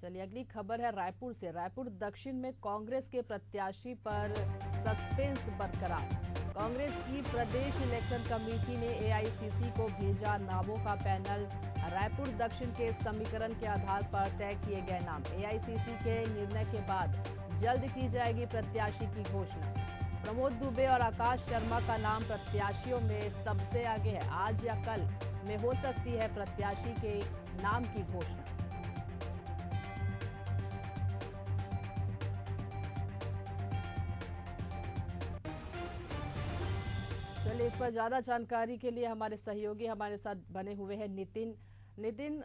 चलिए अगली खबर है रायपुर से। रायपुर दक्षिण में कांग्रेस के प्रत्याशी पर सस्पेंस बरकरार। कांग्रेस की प्रदेश इलेक्शन कमेटी ने एआईसीसी को भेजा नामों का पैनल। रायपुर दक्षिण के समीकरण के आधार पर तय किए गए नाम। एआईसीसी के निर्णय के बाद जल्द की जाएगी प्रत्याशी की घोषणा। प्रमोद दुबे और आकाश शर्मा का नाम प्रत्याशियों में सबसे आगे है। आज या कल में हो सकती है प्रत्याशी के नाम की घोषणा। चलिए इस पर ज्यादा जानकारी के लिए हमारे सहयोगी हमारे साथ बने हुए हैं नितिन।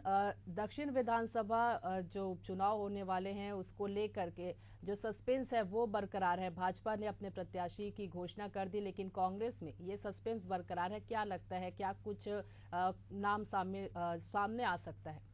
दक्षिण विधानसभा जो उपचुनाव होने वाले हैं उसको लेकर के जो सस्पेंस है वो बरकरार है। भाजपा ने अपने प्रत्याशी की घोषणा कर दी, लेकिन कांग्रेस में ये सस्पेंस बरकरार है। क्या लगता है, क्या कुछ नाम सामने आ सकता है?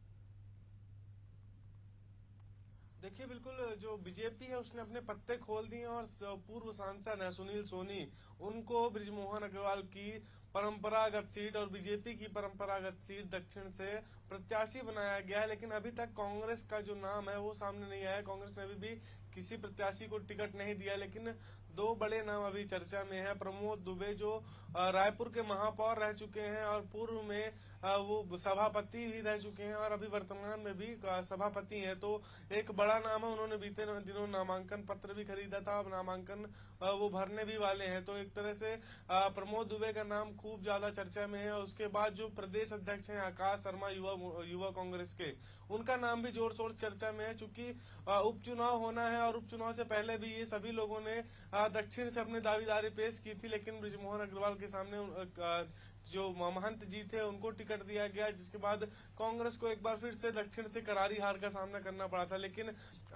देखिए, बिल्कुल जो बीजेपी है उसने अपने पत्ते खोल दिए और पूर्व सांसद है सुनील सोनी, उनको बृजमोहन अग्रवाल की परंपरागत सीट और बीजेपी की परंपरागत सीट दक्षिण से प्रत्याशी बनाया गया है। लेकिन अभी तक कांग्रेस का जो नाम है वो सामने नहीं आया। कांग्रेस ने अभी भी किसी प्रत्याशी को टिकट नहीं दिया। लेकिन दो बड़े नाम अभी चर्चा में है। प्रमोद दुबे जो रायपुर के महापौर रह चुके हैं और पूर्व में वो सभापति भी रह चुके हैं और अभी वर्तमान में भी सभापति हैं, तो एक बड़ा नाम है। उन्होंने बीते दिनों नामांकन पत्र भी खरीदा था, अब नामांकन वो भरने भी वाले हैं। तो एक तरह से प्रमोद दुबे का नाम खूब ज्यादा चर्चा में है। उसके बाद जो प्रदेश अध्यक्ष हैं आकाश शर्मा युवा कांग्रेस के, उनका नाम भी जोर शोर चर्चा में है। चूंकि उपचुनाव होना है और उपचुनाव से पहले भी ये सभी लोगों ने दक्षिण से अपनी दावेदारी पेश की थी, लेकिन बृजमोहन अग्रवाल के सामने जो महंत जी थे उनको टिकट दिया गया, जिसके बाद कांग्रेस को एक बार फिर से दक्षिण से करारी हार का सामना करना पड़ा था। लेकिन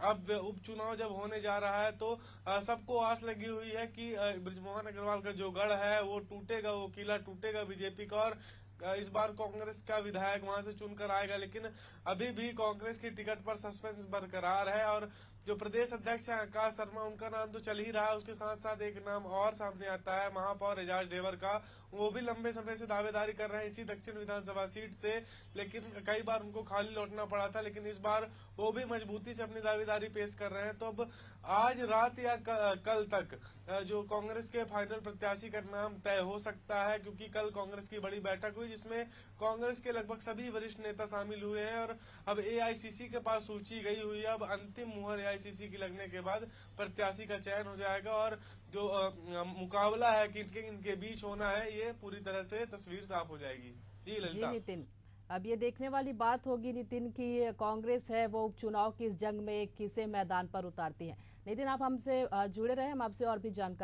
अब उपचुनाव जब होने जा रहा है तो सबको आस लगी हुई है कि बृजमोहन अग्रवाल का जो गढ़ है वो टूटेगा, वो किला टूटेगा बीजेपी का, और इस बार कांग्रेस का विधायक वहां से चुनकर आएगा। लेकिन अभी भी कांग्रेस की टिकट पर सस्पेंस बरकरार है और जो प्रदेश अध्यक्ष है आकाश शर्मा, उनका नाम तो चल ही रहा है। उसके साथ साथ एक नाम और सामने आता है महापौर एजाज ढेबर का। वो भी लंबे समय से दावेदारी कर रहे हैं इसी दक्षिण विधानसभा सीट से, लेकिन कई बार उनको खाली लौटना पड़ा था। लेकिन इस बार वो भी मजबूती से अपनी दावेदारी पेश कर रहे हैं। तो अब आज रात या कल तक जो कांग्रेस के फाइनल प्रत्याशी का नाम तय हो सकता है, क्योंकि कल कांग्रेस की बड़ी बैठक हुई जिसमें कांग्रेस के लगभग सभी वरिष्ठ नेता शामिल हुए हैं और अब एआईसीसी के पास सूची गई हुई है। अब अंतिम मुहर एआईसीसी की लगने के बाद प्रत्याशी का चयन हो जाएगा और जो मुकाबला है कि इनके बीच होना है, ये पूरी तरह से तस्वीर साफ हो जाएगी। जी जी नितिन, अब ये देखने वाली बात होगी नितिन कि कांग्रेस है वो उपचुनाव की इस जंग में किसे मैदान पर उतारती है। नितिन, आप हमसे जुड़े रहे, हम आपसे और भी जानकारी